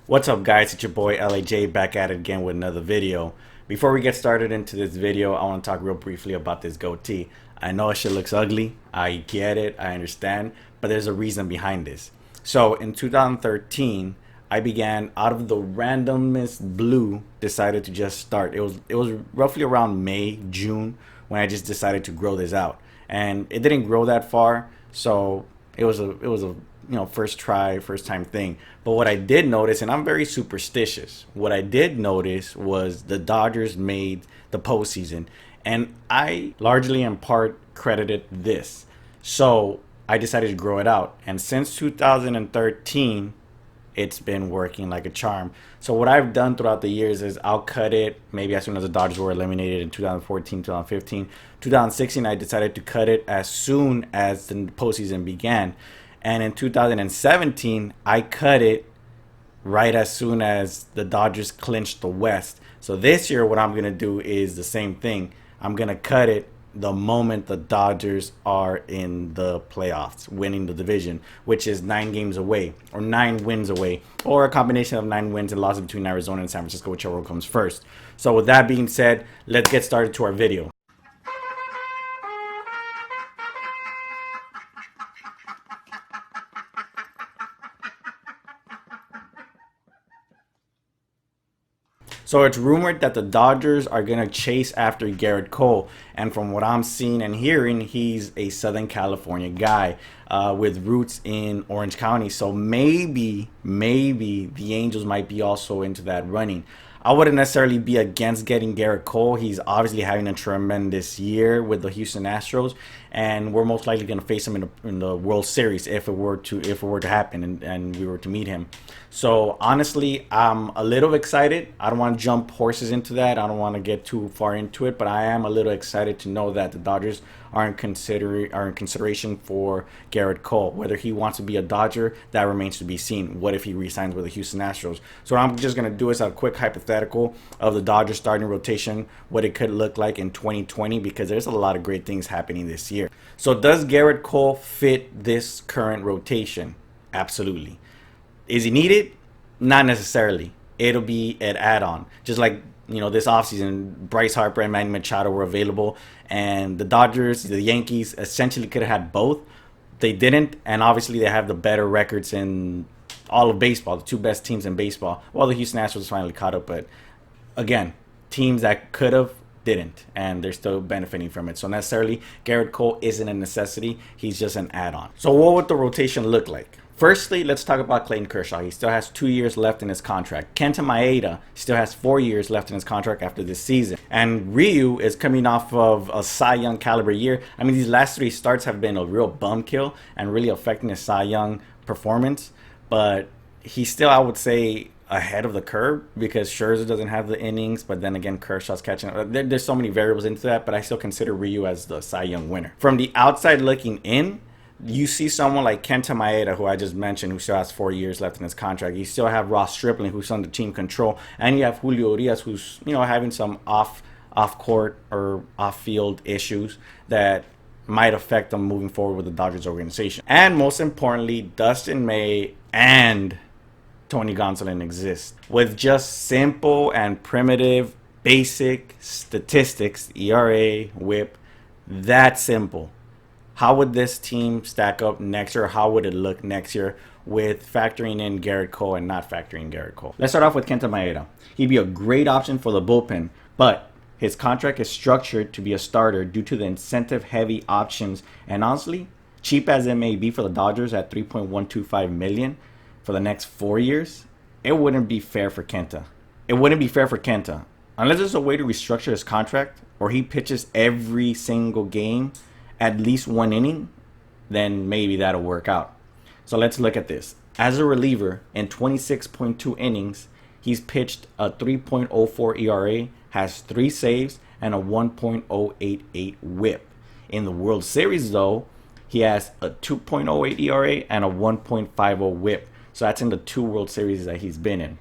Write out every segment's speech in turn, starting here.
What's up guys, it's your boy LAJ back at it again with another video. Before we get started into this video, I want to talk real briefly about this goatee. I know shit looks ugly, I get it, I understand, but there's a reason behind this. So in 2013, I began out of the randomest blue, decided to just start. It was roughly around May, June when I just decided to grow this out. And it didn't grow that far, so it was a first try, first time thing. But what I did notice, and I'm very superstitious, what I did notice was the Dodgers made the postseason, and I largely in part credited this. So I decided to grow it out, and since 2013 it's been working like a charm. So what I've done throughout the years is I'll cut it maybe as soon as the Dodgers were eliminated in 2014, 2015, 2016. I decided to cut it as soon as the postseason began. And in 2017, I cut it right as soon as the Dodgers clinched the West. So this year, what I'm going to do is the same thing. I'm going to cut it the moment the Dodgers are in the playoffs, winning the division, which is 9 games away, or 9 wins away, or a combination of 9 wins and losses between Arizona and San Francisco, whichever comes first. So with that being said, let's get started to our video. So it's rumored that the Dodgers are going to chase after Gerrit Cole. And from what I'm seeing and hearing, he's a Southern California guy with roots in Orange County. So maybe the Angels might be also into that running. I wouldn't necessarily be against getting Gerrit Cole. He's obviously having a tremendous year with the Houston Astros, and we're most likely going to face him in the World Series if it were to happen and we were to meet him. So honestly, I'm a little excited. I don't want to jump horses into that. I don't want to get too far into it, but I am a little excited to know that the Dodgers are in consideration for Gerrit Cole. Whether he wants to be a Dodger, that remains to be seen. What if he resigns with the Houston Astros? So what I'm just going to do is a quick hypothetical of the Dodgers starting rotation, what it could look like in 2020, because there's a lot of great things happening this year. So does Gerrit Cole fit this current rotation? Absolutely. Is he needed? Not necessarily. It'll be an add-on. Just like, this offseason, Bryce Harper and Manny Machado were available, and the Dodgers, the Yankees, essentially could have had both. They didn't, and obviously they have the better records in all of baseball, the 2 best teams in baseball. Well, the Houston Astros finally caught up, but again, teams that could have didn't, and they're still benefiting from it. So necessarily, Gerrit Cole isn't a necessity. He's just an add-on. So what would the rotation look like? Firstly, let's talk about Clayton Kershaw. He still has 2 years left in his contract. Kenta Maeda still has 4 years left in his contract after this season. And Ryu is coming off of a Cy Young caliber year. I mean, these last 3 starts have been a real bum kill and really affecting his Cy Young performance. But he's still, I would say, ahead of the curve because Scherzer doesn't have the innings, but then again, Kershaw's catching up. There's so many variables into that, but I still consider Ryu as the Cy Young winner. From the outside looking in, you see someone like Kenta Maeda, who I just mentioned, who still has 4 years left in his contract. You still have Ross Stripling, who's under team control, and you have Julio Urias, who's having some off court or off field issues that might affect them moving forward with the Dodgers organization. And most importantly, Dustin May and Tony Gonsolin exist with just simple and primitive, basic statistics, ERA, WHIP, that simple. How would this team stack up next year? How would it look next year with factoring in Gerrit Cole and not factoring Gerrit Cole? Let's start off with Kenta Maeda. He'd be a great option for the bullpen, but his contract is structured to be a starter due to the incentive-heavy options. And honestly, cheap as it may be for the Dodgers at $3.125 million for the next 4 years, it wouldn't be fair for Kenta. It wouldn't be fair for Kenta. Unless there's a way to restructure his contract or he pitches every single game at least 1 inning, then maybe that'll work out. So let's look at this. As a reliever, in 26.2 innings, he's pitched a 3.04 ERA, has 3 saves, and a 1.088 WHIP. In the World Series, though, he has a 2.08 ERA and a 1.50 WHIP. So that's in the 2 World Series that he's been in.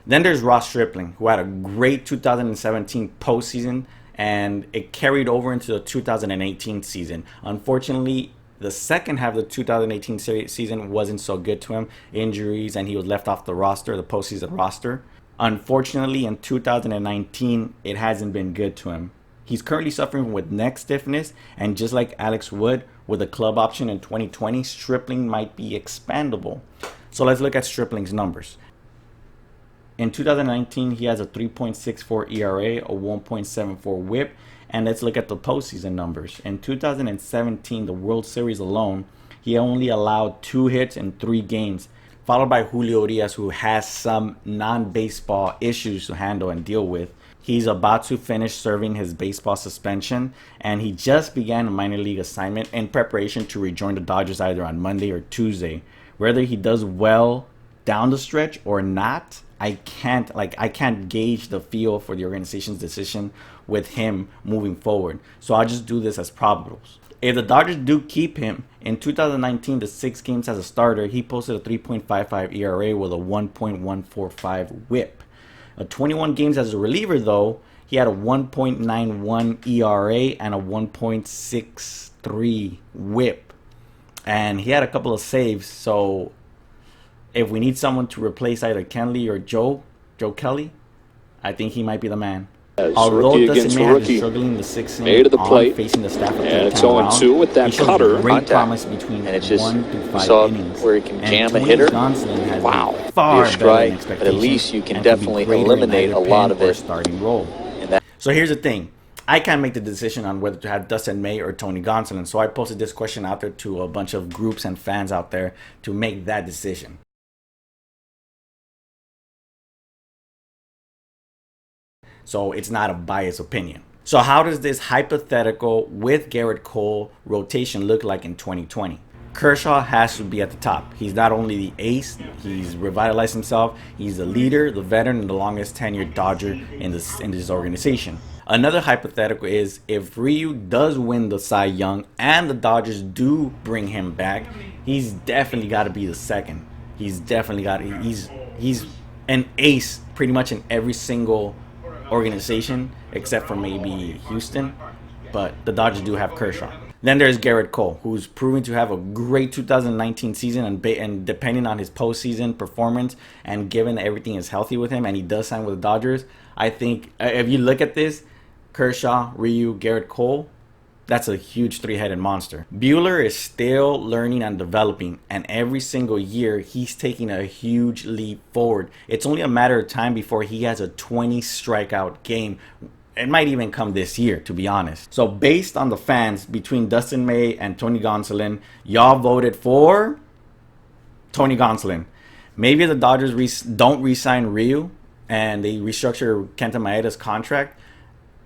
Then there's Ross Stripling, who had a great 2017 postseason, and it carried over into the 2018 season. Unfortunately, The second half of the 2018 season wasn't so good to him. Injuries, and he was left off the roster, the postseason roster. Unfortunately, in 2019, it hasn't been good to him. He's currently suffering with neck stiffness, and just like Alex Wood, with a club option in 2020, Stripling might be expandable. So let's look at Stripling's numbers. In 2019, he has a 3.64 ERA, a 1.74 WHIP, and let's look at the postseason numbers. In 2017, the World Series alone, he only allowed 2 hits in 3 games, followed by Julio Urias, who has some non-baseball issues to handle and deal with. He's about to finish serving his baseball suspension, and he just began a minor league assignment in preparation to rejoin the Dodgers either on Monday or Tuesday. Whether he does well down the stretch or not, I can't gauge the feel for the organization's decision with him moving forward. So I'll just do this as probables. If the Dodgers do keep him, in 2019, the 6 games as a starter, he posted a 3.55 ERA with a 1.145 WHIP. 21 games as a reliever, though, he had a 1.91 ERA and a 1.63 WHIP. And he had a couple of saves, so if we need someone to replace either Kenley or Joe Kelly, I think he might be the man. Although Dustin May has been struggling the 6th inning to the plate, facing the staff of and it's 0-2 with that cutter great promise between and it's just 1 to 5 saw innings. where he can jam a Tony hitter. Gonsolin has Wow, been far be a strike, better than but at least you can and definitely could be greater in eliminate either a lot pen of or it. starting role. So here's the thing. I can't make the decision on whether to have Dustin May or Tony Gonsolin. So I posted this question out there to a bunch of groups and fans out there to make that decision. So it's not a biased opinion. So how does this hypothetical with Gerrit Cole rotation look like in 2020? Kershaw has to be at the top. He's not only the ace, he's revitalized himself. He's the leader, the veteran, and the longest tenured Dodger in this organization. Another hypothetical is if Ryu does win the Cy Young and the Dodgers do bring him back, he's definitely got to be the second. He's an ace pretty much in every single organization except for maybe Houston, but the Dodgers do have Kershaw. Then there's Gerrit Cole, who's proving to have a great 2019 season, and depending on his postseason performance and given everything is healthy with him and he does sign with the Dodgers, I think if you look at this, Kershaw, Ryu, Gerrit Cole, that's a huge 3-headed monster. Buehler is still learning and developing, and every single year he's taking a huge leap forward. It's only a matter of time before he has a 20 strikeout game. It might even come this year, to be honest. So based on the fans, between Dustin May and Tony Gonsolin, y'all voted for Tony Gonsolin. Maybe the Dodgers don't re-sign Ryu and they restructure Kenta Maeda's contract.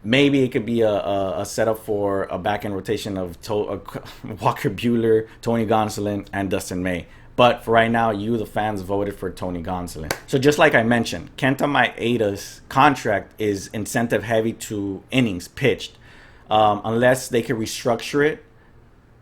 Maybe it could be a setup for a back-end rotation of Walker Buehler, Tony Gonsolin, and Dustin May. But for right now, you, the fans, voted for Tony Gonsolin. So just like I mentioned, Kenta Maeda's contract is incentive-heavy to innings pitched. Unless they could restructure it,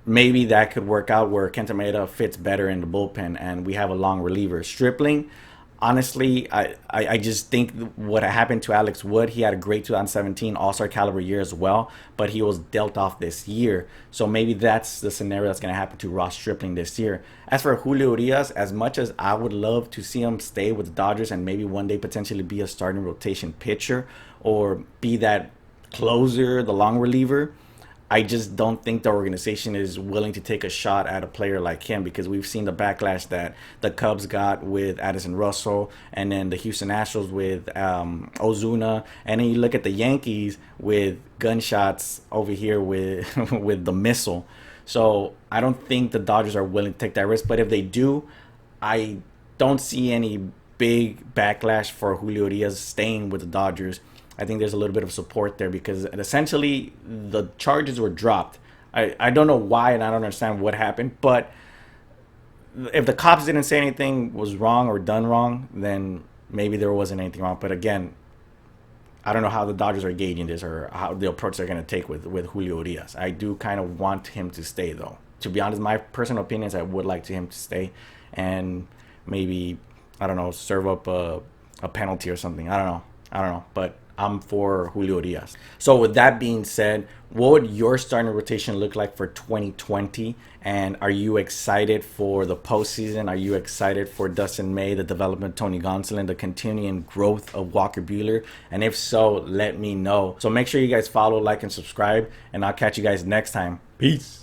maybe that could work out where Kenta Maeda fits better in the bullpen and we have a long reliever. Stripling, honestly, I just think what happened to Alex Wood, he had a great 2017 All-Star caliber year as well, but he was dealt off this year. So maybe that's the scenario that's going to happen to Ross Stripling this year. As for Julio Urias, as much as I would love to see him stay with the Dodgers and maybe one day potentially be a starting rotation pitcher or be that closer, the long reliever, I just don't think the organization is willing to take a shot at a player like him because we've seen the backlash that the Cubs got with Addison Russell and then the Houston Astros with Ozuna. And then you look at the Yankees with gunshots over here with, with the missile. So I don't think the Dodgers are willing to take that risk. But if they do, I don't see any big backlash for Julio Urias staying with the Dodgers. I think there's a little bit of support there because essentially the charges were dropped. I don't know why and I don't understand what happened, but if the cops didn't say anything was wrong or done wrong, then maybe there wasn't anything wrong. But again, I don't know how the Dodgers are gauging this or how the approach they're going to take with Julio Urias. I do kind of want him to stay, though. To be honest, my personal opinion is I would like him to stay and maybe, I don't know, serve up a penalty or something. I don't know. But I'm for Julio Urias. So with that being said, what would your starting rotation look like for 2020? And are you excited for the postseason? Are you excited for Dustin May, the development of Tony Gonsolin, the continuing growth of Walker Buehler? And if so, let me know. So make sure you guys follow, like, and subscribe, and I'll catch you guys next time. Peace.